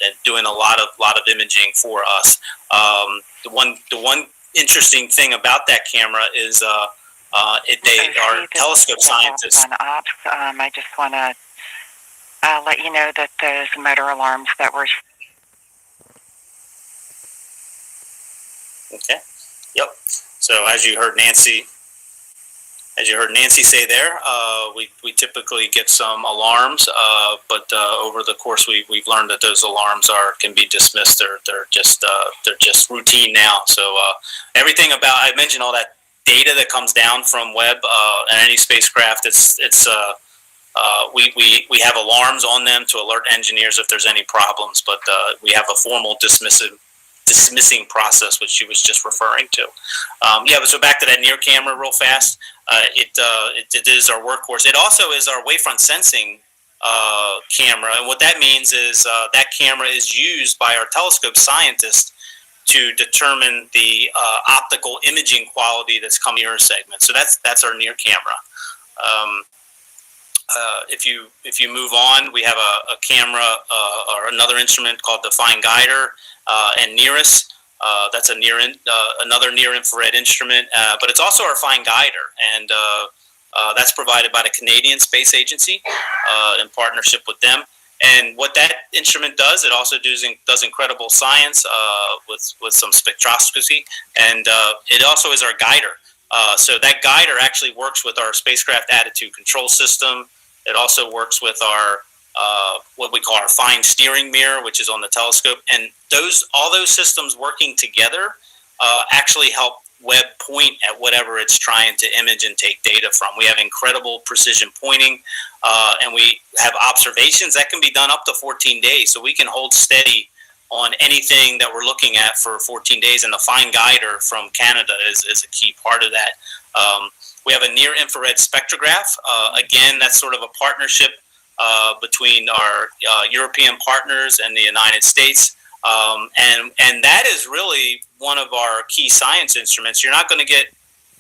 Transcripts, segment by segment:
and doing a lot of imaging for us. The one interesting thing about that camera is they are telescope scientists. I just want to let you know that those motor alarms that were. Okay. Yep. So as you heard Nancy say there, we typically get some alarms, but over the course we've learned that those alarms can be dismissed. They're just routine now. So everything about, I mentioned all that data that comes down from Webb and any spacecraft. We have alarms on them to alert engineers if there's any problems, but we have a formal dismissing process, which she was just referring to. But so back to that near camera real fast. It is our workhorse. It also is our wavefront sensing camera, and what that means is that camera is used by our telescope scientists to determine the optical imaging quality that's coming near a segment. So that's our near camera. If you move on, we have a camera or another instrument called the Fine Guider and NIRIS. That's another near-infrared instrument, but it's also our Fine Guider, and that's provided by the Canadian Space Agency in partnership with them. And what that instrument does, it also does incredible science with some spectroscopy, and it also is our guider. So that guider actually works with our spacecraft attitude control system. It also works with our what we call our fine steering mirror, which is on the telescope, and all those systems working together actually help Webb point at whatever it's trying to image and take data from. We have incredible precision pointing, and we have observations that can be done up to 14 days, so we can hold steady on anything that we're looking at for 14 days, and the Fine Guider from Canada is a key part of that. We have a near-infrared spectrograph. Again, that's sort of a partnership between our European partners and the United States. And that is really one of our key science instruments. You're not going to get,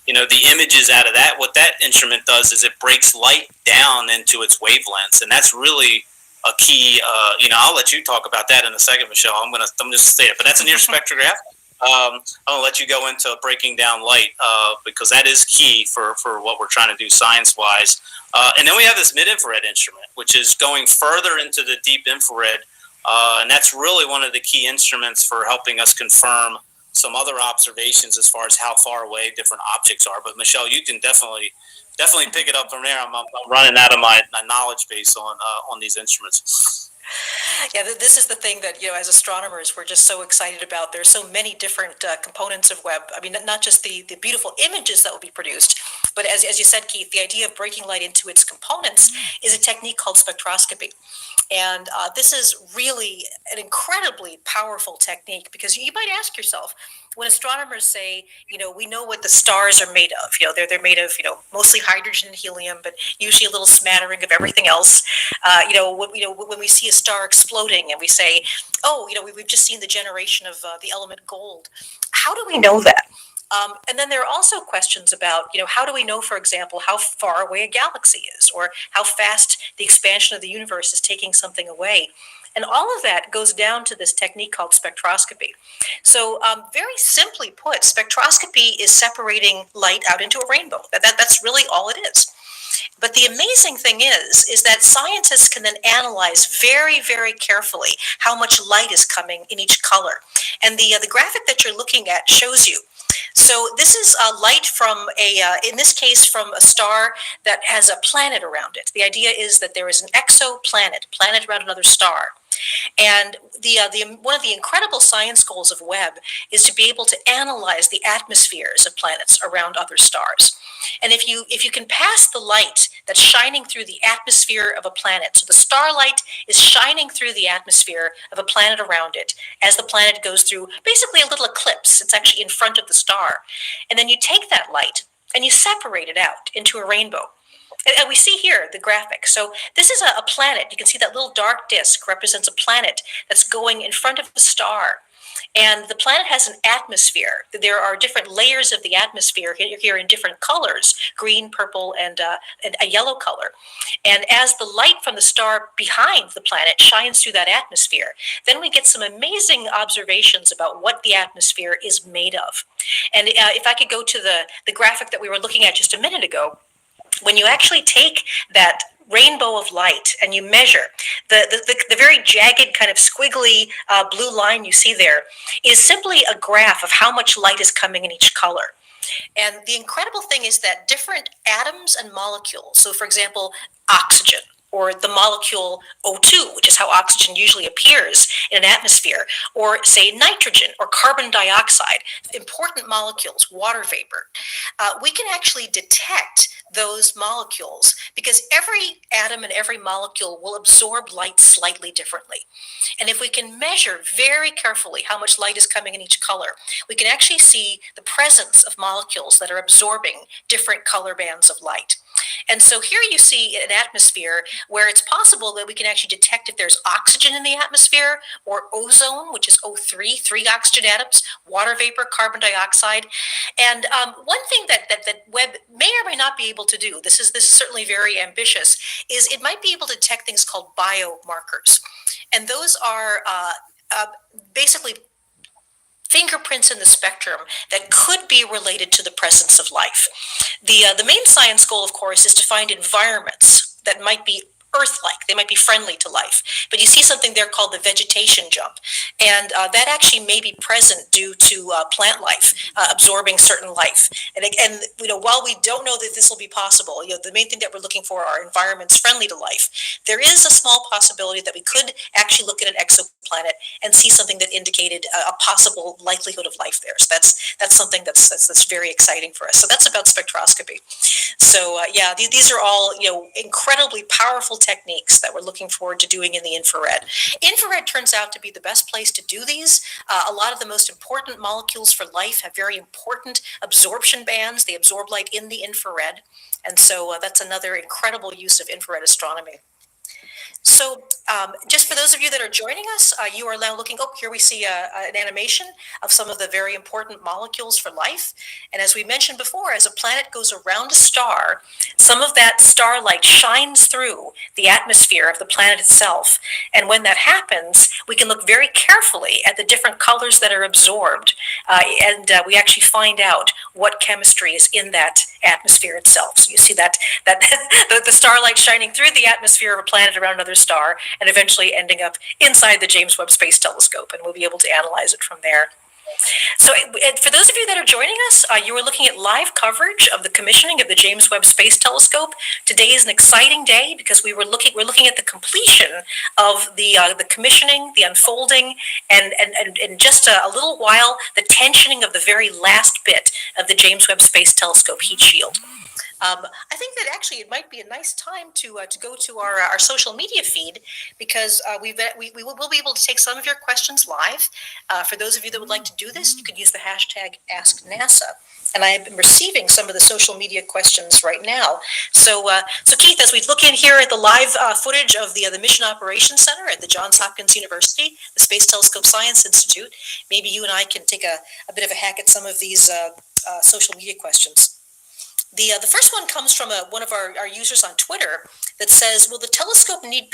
the images out of that. What that instrument does is it breaks light down into its wavelengths, and that's really a key. I'll let you talk about that in a second, Michelle. I'm just say it, but that's a near spectrograph. I'm going to let you go into breaking down light because that is key for what we're trying to do science-wise. And then we have this mid-infrared instrument, which is going further into the deep infrared, and that's really one of the key instruments for helping us confirm some other observations as far as how far away different objects are. But Michelle, you can definitely pick it up from there. I'm running out of my knowledge base on these instruments. Yeah, this is the thing that, as astronomers, we're just so excited about. There's so many different components of Webb. I mean, not just the beautiful images that will be produced, but as you said, Keith, the idea of breaking light into its components is a technique called spectroscopy. And this is really an incredibly powerful technique because you might ask yourself, when astronomers say, we know what the stars are made of, they're made of, mostly hydrogen and helium, but usually a little smattering of everything else. When we see a star exploding and we say, we've just seen the generation of the element gold. How do we know that? And then there are also questions about, how do we know, for example, how far away a galaxy is or how fast the expansion of the universe is taking something away? And all of that goes down to this technique called spectroscopy. So very simply put, spectroscopy is separating light out into a rainbow. That's really all it is. But the amazing thing is that scientists can then analyze very, very carefully how much light is coming in each color. And the graphic that you're looking at shows you. So this is light from in this case, from a star that has a planet around it. The idea is that there is an exoplanet, planet around another star. And one of the incredible science goals of Webb is to be able to analyze the atmospheres of planets around other stars. And if you can pass the light that's shining through the atmosphere of a planet, so the starlight is shining through the atmosphere of a planet around it as the planet goes through basically a little eclipse. It's actually in front of the star. And then you take that light and you separate it out into a rainbow. And we see here the graphic. So this is a planet. You can see that little dark disk represents a planet that's going in front of the star. And the planet has an atmosphere. There are different layers of the atmosphere here in different colors, green, purple, and a yellow color. And as the light from the star behind the planet shines through that atmosphere, then we get some amazing observations about what the atmosphere is made of. And if I could go to the graphic that we were looking at just a minute ago, when you actually take that rainbow of light and you measure the very jagged kind of squiggly blue line you see there is simply a graph of how much light is coming in each color. And the incredible thing is that different atoms and molecules, so for example, oxygen, or the molecule O2, which is how oxygen usually appears in an atmosphere, or say nitrogen or carbon dioxide, important molecules, water vapor, we can actually detect those molecules because every atom and every molecule will absorb light slightly differently. And if we can measure very carefully how much light is coming in each color, we can actually see the presence of molecules that are absorbing different color bands of light. And so here you see an atmosphere where it's possible that we can actually detect if there's oxygen in the atmosphere, or ozone, which is O3, 3 oxygen atoms, water vapor, carbon dioxide. And one thing that Webb may or may not be able to do, this is certainly very ambitious, is it might be able to detect things called biomarkers. And those are basically fingerprints in the spectrum that could be related to the presence of life. The main science goal, of course, is to find environments that might be Earth-like. They might be friendly to life. But you see something there called the vegetation jump. And that actually may be present due to plant life absorbing certain life. And while we don't know that this will be possible, the main thing that we're looking for are environments friendly to life. There is a small possibility that we could actually look at an exoplanet and see something that indicated a possible likelihood of life there. So that's something that's very exciting for us. So that's about spectroscopy. So these are all incredibly powerful techniques that we're looking forward to doing in the infrared. Infrared turns out to be the best place to do these. A lot of the most important molecules for life have very important absorption bands. They absorb light in the infrared. And so that's another incredible use of infrared astronomy. So just for those of you that are joining us, you are now looking, here we see an animation of some of the very important molecules for life. And as we mentioned before, as a planet goes around a star, some of that starlight shines through the atmosphere of the planet itself. And when that happens, we can look very carefully at the different colors that are absorbed. And we actually find out what chemistry is in that atmosphere itself. So you see that the starlight shining through the atmosphere of a planet around another star and eventually ending up inside the James Webb Space Telescope, and we'll be able to analyze it from there. So for those of you that are joining us, you are looking at live coverage of the commissioning of the James Webb Space Telescope. Today is an exciting day because we're looking at the completion of the commissioning, the unfolding, and in just a little while, the tensioning of the very last bit of the James Webb Space Telescope heat shield. I think that actually it might be a nice time to go to our social media feed because we will be able to take some of your questions live. For those of you that would like to do this, you could use the hashtag #AskNASA. And I have been receiving some of the social media questions right now. So Keith, as we look in here at the live footage of the Mission Operations Center at the Johns Hopkins University, the Space Telescope Science Institute, maybe you and I can take a bit of a hack at some of these social media questions. The first one comes from one of our users on Twitter that says, will the telescope need